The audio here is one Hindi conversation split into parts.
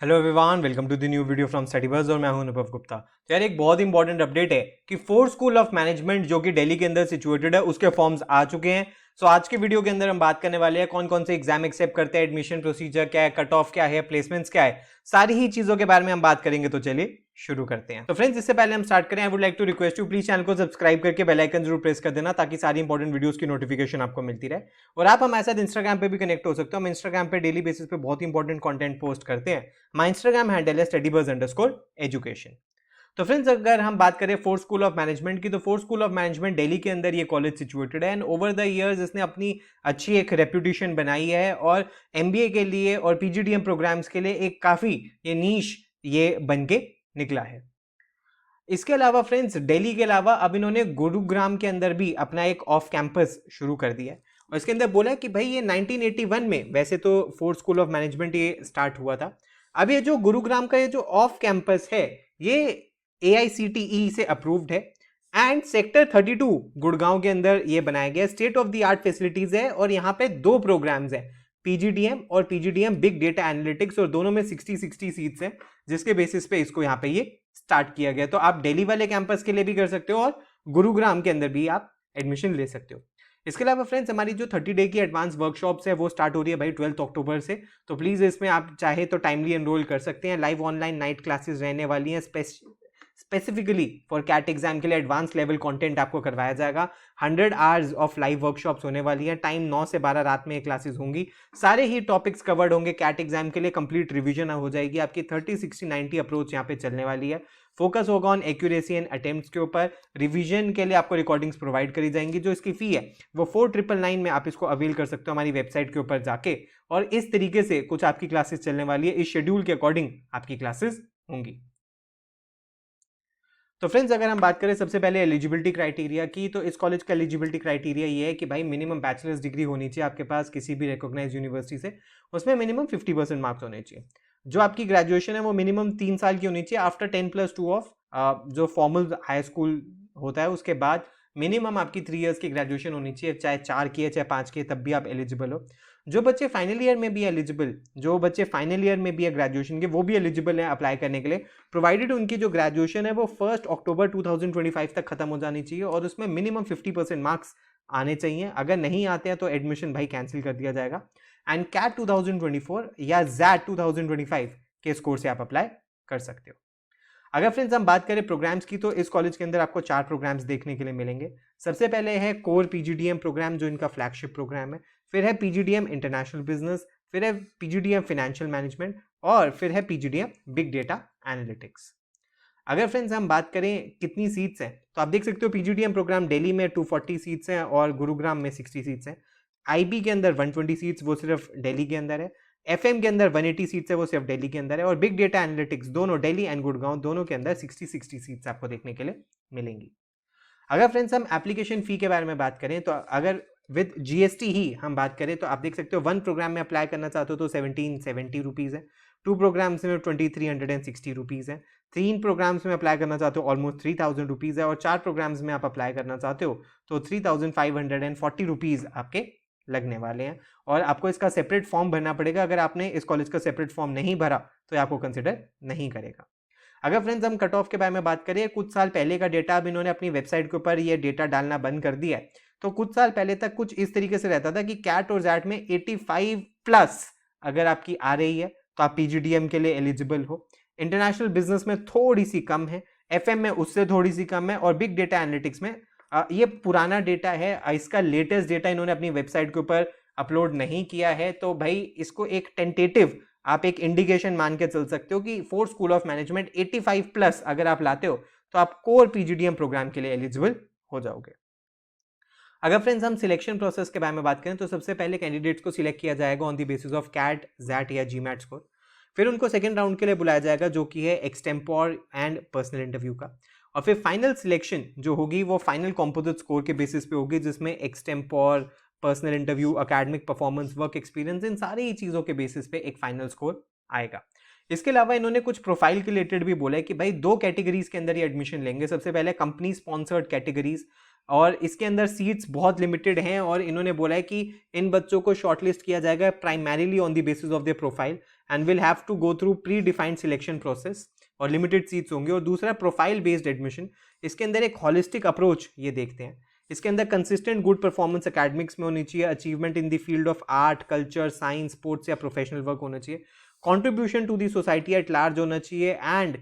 Hello everyone, welcome to the new video from Study Buzz और मैं हूं अनुभव गुप्ता। तो यार एक बहुत इंपॉर्टेंट अपडेट है कि फोर्थ स्कूल ऑफ मैनेजमेंट जो कि दिल्ली के अंदर सिचुएटेड है उसके फॉर्म्स आ चुके हैं। सो आज के वीडियो के अंदर हम बात करने वाले हैं कौन कौन से एग्जाम एक्सेप्ट करते हैं, एडमिशन प्रोसीजर क्या है, कट ऑफ क्या है, प्लेसमेंट्स क्या है, सारी ही चीजों के बारे में हम बात करेंगे। तो चलिए शुरू करते हैं। तो फ्रेंड्स, इससे पहले हम स्टार्ट करें, I would like to request you please channel को सब्सक्राइब करके बेल आइकन जरूर प्रेस कर देना ताकि सारी इंपॉर्टेंट वीडियोस की नोटिफिकेशन आपको मिलती रहे। और आप हमारे साथ इंस्टाग्राम पे भी कनेक्ट हो सकते हो। हम इंस्टाग्राम पे डेली बेसिस पे बहुत इंपॉर्टेंट कंटेंट पोस्ट करते हैं। माय इंस्टाग्राम हैंडल है studybuzz_education। तो फ्रेंड्स, अगर हम बात करें फोर्थ स्कूल ऑफ मैनेजमेंट की, तो fourth school of management Delhi के अंदर ये कॉलेज सिचुएटेड है एंड ओवर द इयर्स इसने अपनी अच्छी एक रेप्यूटेशन बनाई है और एमबीए के लिए और पीजीडीएम प्रोग्राम्स के लिए एक काफी ये नीश ये बन के निकला है। इसके अलावा फ्रेंड्स, दिल्ली के अलावा अब इन्होंने गुरुग्राम के अंदर भी अपना एक ऑफ कैंपस शुरू कर दिया है और इसके अंदर बोला है कि भाई ये 1981 में, वैसे तो फोर्थ स्कूल ऑफ मैनेजमेंट ये स्टार्ट हुआ था, अब ये जो गुरुग्राम का ये जो ऑफ कैंपस है ये AICTE से अप्रूव्ड है एंड सेक्टर 32 गुड़गांव के अंदर ये बनाया गया। State of the art facilities है और यहाँ पे दो प्रोग्राम्स है, पीजीडीएम और पीजीडीएम बिग डेटा एनालिटिक्स, और दोनों में 60-60 सीट्स हैं जिसके बेसिस पे इसको यहाँ पे ये स्टार्ट किया गया। तो आप दिल्ली वाले कैंपस के लिए भी कर सकते हो और गुरुग्राम के अंदर भी आप एडमिशन ले सकते हो। इसके अलावा फ्रेंड्स, हमारी जो 30 डे की एडवांस वर्कशॉप्स है वो स्टार्ट हो रही है भाई 12 अक्टूबर से। तो प्लीज इसमें आप चाहे तो टाइमली एनरोल कर सकते हैं। लाइव ऑनलाइन नाइट क्लासेस रहने वाली हैं, स्पेसिफिकली फॉर कैट एग्जाम के लिए एडवांस लेवल कंटेंट आपको करवाया जाएगा। 100 आवर्स ऑफ लाइव वर्कशॉप्स होने वाली है। टाइम 9 से 12 रात में ये क्लासेस होंगी। सारे ही टॉपिक्स कवर्ड होंगे। कैट एग्जाम के लिए कंप्लीट रिवीजन हो जाएगी। आपकी 30-60-90 अप्रोच यहाँ पे चलने वाली है। फोकस होगा ऑन एक्यूरेसी एंड अटेम्प्ट्स के ऊपर। रिवीजन के लिए आपको रिकॉर्डिंग्स प्रोवाइड करी जाएंगी। जो इसकी फी है वो 4999 में आप इसको अवेल कर सकते हो हमारी वेबसाइट के ऊपर जाके। और इस तरीके से कुछ आपकी क्लासेस चलने वाली है। इस शेड्यूल के अकॉर्डिंग आपकी क्लासेस होंगी। तो फ्रेंड्स, अगर हम बात करें सबसे पहले एलिजिबिलिटी क्राइटेरिया की, तो इस कॉलेज का एलिजिबिलिटी क्राइटेरिया ये है कि भाई मिनिमम बैचलर्स डिग्री होनी चाहिए आपके पास किसी भी रिकॉग्नाइज्ड यूनिवर्सिटी से। उसमें मिनिमम 50% मार्क्स होने चाहिए। जो आपकी ग्रेजुएशन है वो मिनिमम 3 साल की होनी चाहिए आफ्टर 10+2 ऑफ जो फॉर्मल हाई स्कूल होता है उसके बाद मिनिमम आपकी 3 इयर्स की ग्रेजुएशन होनी चाहिए। चाहे 4 की है चाहे 5 की है, तब भी आप एलिजिबल हो। जो बच्चे फाइनल ईयर में भी एलिजिबल, जो बच्चे फाइनल ईयर में भी है ग्रेजुएशन के, वो भी एलिजिबल हैं अप्लाई करने के लिए, प्रोवाइडेड उनकी जो ग्रेजुएशन है वो 1 अक्टूबर 2025 तक खत्म हो जानी चाहिए और उसमें मिनिमम 50% मार्क्स आने चाहिए। अगर नहीं आते हैं तो एडमिशन भाई कैंसिल कर दिया जाएगा। एंड कैट 2024 या जैट 2025 के स्कोर से आप अप्लाई कर सकते हो। अगर फ्रेंड्स हम बात करें प्रोग्राम्स की, तो इस कॉलेज के अंदर आपको 4 प्रोग्राम्स देखने के लिए मिलेंगे। सबसे पहले है कोर पीजीडीएम प्रोग्राम जो इनका फ्लैगशिप प्रोग्राम है। फिर है पीजीडीएम इंटरनेशनल बिजनेस, फिर है पीजीडीएम फाइनेंशियल मैनेजमेंट और फिर है पीजीडीएम बिग डेटा एनालिटिक्स। अगर फ्रेंड्स हम बात करें कितनी सीट्स हैं, तो आप देख सकते हो पीजीडीएम प्रोग्राम दिल्ली में 240 सीट्स हैं और गुरुग्राम में 60 सीट्स हैं। आईबी के अंदर 120 सीट्स, वो सिर्फ दिल्ली के अंदर है। एफएम के अंदर 180 सीट्स है, वो सिर्फ दिल्ली के अंदर है। और बिग डेटा एनालिटिक्स दोनों दिल्ली एंड गुड़गांव दोनों के अंदर 60-60 सीट्स आपको देखने के लिए मिलेंगी। अगर फ्रेंड्स हम एप्लीकेशन फी के बारे में बात करें, तो अगर विद जीएसटी ही हम बात करें तो आप देख सकते हो 1 प्रोग्राम में अप्लाई करना चाहते हो तो 1770 रुपीज़ है। 2 प्रोग्राम्स में 2360 रुपीज़ है। 3 प्रोग्राम्स में अप्लाई करना चाहते हो ऑलमोस्ट 3000 रुपीज़ है। और 4 प्रोग्राम्स में आप अप्लाई करना चाहते हो तो 3540 रुपीज़ आपके लगने वाले हैं। और आपको इसका सेपरेट फॉर्म भरना पड़ेगा। अगर आपने इस कॉलेज का सेपरेट फॉर्म नहीं भरा तो आपको कंसिडर नहीं करेगा। अगर फ्रेंड्स हम कट ऑफ के बारे में बात करें, कुछ साल पहले का डेटा अब इन्होंने अपनी वेबसाइट के ऊपर ये डेटा डालना बंद कर दिया है। तो कुछ साल पहले तक कुछ इस तरीके से रहता था कि कैट और जैट में 85+ अगर आपकी आ रही है तो आप पीजीडीएम के लिए एलिजिबल हो। इंटरनेशनल बिजनेस में थोड़ी सी कम है, एफएम में उससे थोड़ी सी कम है और बिग डेटा एनालिटिक्स में ये पुराना डेटा है, इसका लेटेस्ट डेटा इन्होंने अपनी वेबसाइट के ऊपर अपलोड नहीं किया है। तो भाई इसको एक टेंटेटिव आप एक इंडिकेशन मान के चल सकते हो कि फोर्थ स्कूल ऑफ मैनेजमेंट 85+ अगर आप लाते हो तो आप कोर पीजीडीएम प्रोग्राम के लिए एलिजिबल हो जाओगे। अगर फ्रेंड्स हम सिलेक्शन प्रोसेस के बारे में बात करें, तो सबसे पहले कैंडिडेट्स को सिलेक्ट किया जाएगा on the basis of CAT, XAT या जीमैट स्कोर। फिर उनको सेकंड राउंड के लिए बुलाया जाएगा जो कि है एक्सटेम्पोर एंड पर्सनल इंटरव्यू का। और फिर फाइनल सिलेक्शन जो होगी वो फाइनल कॉम्पोजिट स्कोर के बेसिस पे होगी, जिसमें extempore, personal interview, academic performance, work experience, इन सारी ही चीज़ों के बेसिस पे एक फाइनल स्कोर आएगा। इसके अलावा इन्होंने कुछ प्रोफाइल के रिलेटेड भी बोला है कि भाई 2 कैटेगरीज के अंदर ये एडमिशन लेंगे। सबसे पहले कंपनी स्पॉन्सर्ड कैटेगरीज, और इसके अंदर सीट्स बहुत लिमिटेड हैं और इन्होंने बोला है कि इन बच्चों को शॉर्टलिस्ट किया जाएगा primarily on the basis of their profile and will have to go through predefined selection process और लिमिटेड सीट्स होंगे। और दूसरा प्रोफाइल बेस्ड एडमिशन, इसके अंदर एक हॉलिस्टिक अप्रोच ये देखते हैं। इसके अंदर कंसिस्टेंट गुड परफॉर्मेंस एकेडमिक्स में होनी चाहिए, achievement in the field of art, culture, science, sports या प्रोफेशनल वर्क होना चाहिए, contribution to the society at large होना चाहिए। एंड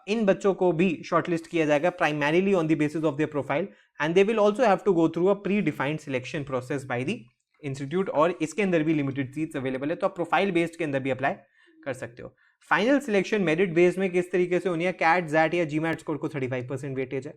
इन बच्चों को भी शॉर्टलिस्ट किया जाएगा primarily on the basis of their profile and they will also have to go through a predefined selection process by the institute. और इसके अंदर भी लिमिटेड सीट्स अवेलेबल है, तो आप प्रोफाइल बेस्ड के अंदर भी अप्लाई कर सकते हो। फाइनल सिलेक्शन मेरिट बेस्ड में किस तरीके से होनी है, कैट, जैट या जीमैट स्कोर को 35% वेटेज है,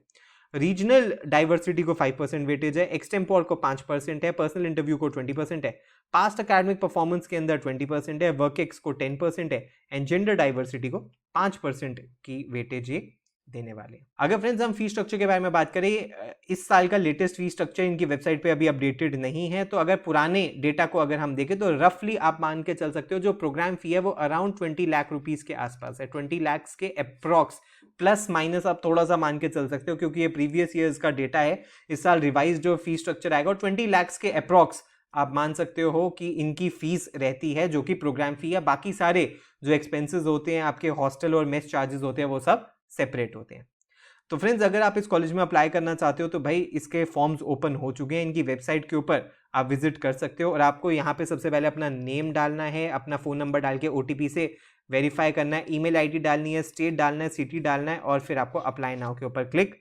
रीजनल डाइवर्सिटी को 5% वेटेज है, एक्सटेम्पोर को 5% है, पर्सनल इंटरव्यू को 20% है, पास्ट अकेडमिक परफॉर्मेंस के अंदर 20% है, वर्क एक्स को 10% है एंड जेंडर डाइवर्सिटी को 5% की वेटेज ये देने वाले। अगर फ्रेंड्स हम फी स्ट्रक्चर के बारे में बात करें, इस साल का लेटेस्ट फी स्ट्रक्चर इनकी वेबसाइट पे अभी अपडेटेड नहीं है, तो अगर पुराने डेटा को अगर हम देखें तो रफली आप मान के चल सकते हो जो प्रोग्राम फी है वो अराउंड 20 लाख रुपीस के आसपास है, 20 लाख के अप्रॉक्स, प्लस माइनस आप थोड़ा सा मान के चल सकते हो क्योंकि ये प्रीवियस ईयर्स का डेटा है। इस साल रिवाइज जो फी स्ट्रक्चर आएगा 20 लाख के अप्रॉक्स आप मान सकते हो कि इनकी फीस रहती है, जो कि प्रोग्राम फी है। बाकी सारे जो एक्सपेंसेस होते हैं, आपके हॉस्टल और मेस चार्जेस होते हैं, वो सब सेपरेट होते हैं। तो फ्रेंड्स अगर आप इस कॉलेज में अप्लाई करना चाहते हो तो भाई इसके फॉर्म्स ओपन हो चुके हैं, इनकी वेबसाइट के ऊपर आप विजिट कर सकते हो। और आपको यहाँ पे सबसे पहले अपना नेम डालना है, अपना फ़ोन नंबर डाल के OTP से वेरीफाई करना है, ईमेल ID डालनी है, स्टेट डालना है, सिटी डालना है और फिर आपको अप्लाई नाउ के ऊपर क्लिक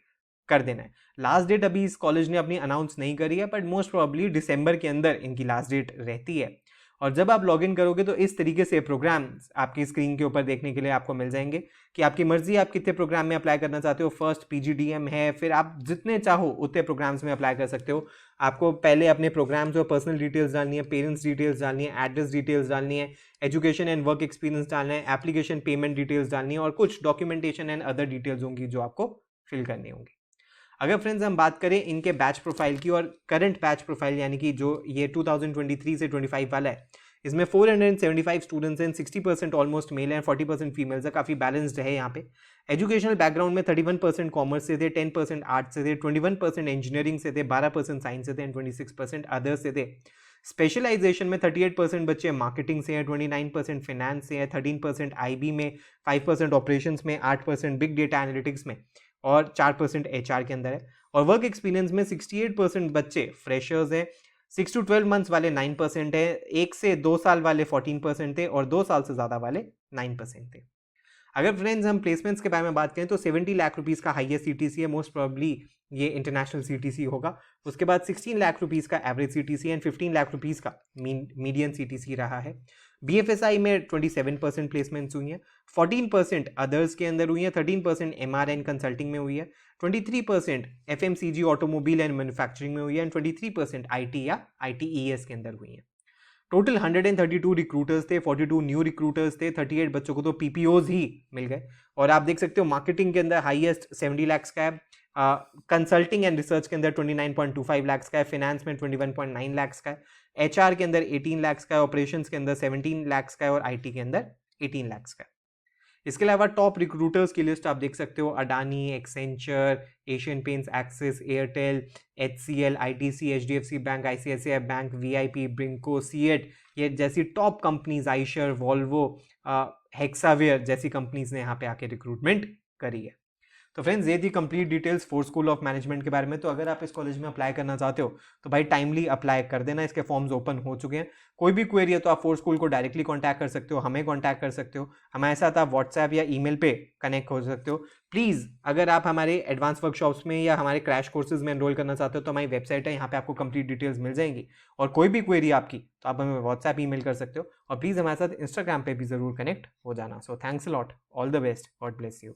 कर देना है। लास्ट डेट अभी इस कॉलेज ने अपनी अनाउंस नहीं करी है, बट मोस्ट प्रोबेबली दिसंबर के अंदर इनकी लास्ट डेट रहती है। और जब आप लॉगिन करोगे तो इस तरीके से प्रोग्राम आपकी स्क्रीन के ऊपर देखने के लिए आपको मिल जाएंगे कि आपकी मर्जी आप कितने प्रोग्राम में अप्लाई करना चाहते हो। फर्स्ट PGDM है, फिर आप जितने चाहो उतने प्रोग्राम्स में अप्लाई कर सकते हो। आपको पहले अपने प्रोग्राम्स और पर्सनल डिटेल्स डालनी है, पेरेंट्स डिटेल्स डालनी है, एड्रेस डिटेल्स डालनी है, एजुकेशन एंड वर्क एक्सपीरियंस डालना है, एप्लीकेशन पेमेंट डिटेल्स डालनी है और कुछ डॉक्यूमेंटेशन एंड अदर डिटेल्स होंगी जो आपको फिल करनी होंगी। अगर फ्रेंड्स हम बात करें इनके बैच प्रोफाइल की और करंट बैच प्रोफाइल यानी कि जो ये 2023 से 25 वाला है, इसमें 475 स्टूडेंट्स हैं, 60% ऑलमोस्ट मेल हैं, 40% फीमेल्स है, काफ़ी बैलेंस्ड है यहाँ पे। एजुकेशनल बैकग्राउंड में 31% कॉमर्स से थे, 10% आर्ट्स से थे, 21% इंजीनियरिंग से थे, 12% साइंस से थे एंड 26% अदर्स से थे। स्पेशलाइजेशन में 38% बच्चे मार्केटिंग से हैं, 29% फिनेंस से हैं, 13% IB में, 5% ऑपरेशंस में, 8% बिग डेटा एनालिटिक्स में और 4% HR के अंदर है। और वर्क एक्सपीरियंस में 68% बच्चे फ्रेशर्स हैं, 6 to 12 मंथ्स वाले 9% है, 1 से 2 साल वाले 14% थे और 2 साल से ज़्यादा वाले 9% थे। अगर फ्रेंड्स हम प्लेसमेंट्स के बारे में बात करें तो 70 लाख रुपीज़ का हाईएस्ट CTC है, मोस्ट प्रोबेबली ये इंटरनेशनल CTC होगा। उसके बाद 16 लाख रुपीज़ का average CTC and 15 lakh rupees का मीडियन CTC रहा है। BFSI में 27% प्लेसमेंट्स हुई हैं, 14% अदर्स के अंदर हुई हैं, 13% MRN कंसल्टिंग में हुई है, 23% FMCG ऑटोमोबाइल एंड मैन्युफैक्चरिंग में हुई है एंड 23% IT या ITES के अंदर हुई है। टोटल 132 रिक्रूटर्स थे, 42 न्यू रिक्रूटर्स थे, 38 बच्चों को तो PPOs ही मिल गए। और आप देख सकते हो मार्केटिंग के अंदर हाईएस्ट 70 लाख का है, कंसल्टिंग एंड रिसर्च के अंदर 29.25 लाख का है, फाइनेंस में 21.9 लाख का है, HR के अंदर 18 लाख का है, ऑपरेशंस के अंदर 17 लाख का है और IT के अंदर 18 लाख का है। इसके अलावा टॉप रिक्रूटर्स की लिस्ट आप देख सकते हो, Adani, Accenture, Asian paints, Axis, Airtel, HCL, ITC, HDFC bank, ICICI bank, VIP, ब्रिंको, सीएट, ये जैसी top companies, Eicher, Volvo, Hexaware जैसी कंपनीज ने यहाँ पे आके रिक्रूटमेंट करी है। तो फ्रेंड्स ये थी complete details force school of management के बारे में। तो अगर आप इस कॉलेज में अप्लाई करना चाहते हो तो भाई टाइमली अप्लाई कर देना, इसके फॉर्म्स ओपन हो चुके हैं। कोई भी क्वेरी है तो आप फोर्स स्कूल को डायरेक्टली कांटेक्ट कर सकते हो, हमें कांटेक्ट कर सकते हो, हमारे साथ आप व्हाट्सएप या ईमेल पे कनेक्ट हो सकते हो। प्लीज़ अगर आप हमारे एडवांस वर्कशॉप्स में या हमारे क्रैश कोर्सेज में एनरोल करना चाहते हो तो हमारी वेबसाइट है, यहाँ पे आपको कंप्लीट डिटेल्स मिल जाएंगी। और कोई भी क्वेरी आपकी तो आप हमें व्हाट्सएप ईमेल कर सकते हो और प्लीज़ हमारे साथ इंस्टाग्राम पे भी ज़रूर कनेक्ट हो जाना। So thanks a lot, all the best, God bless you.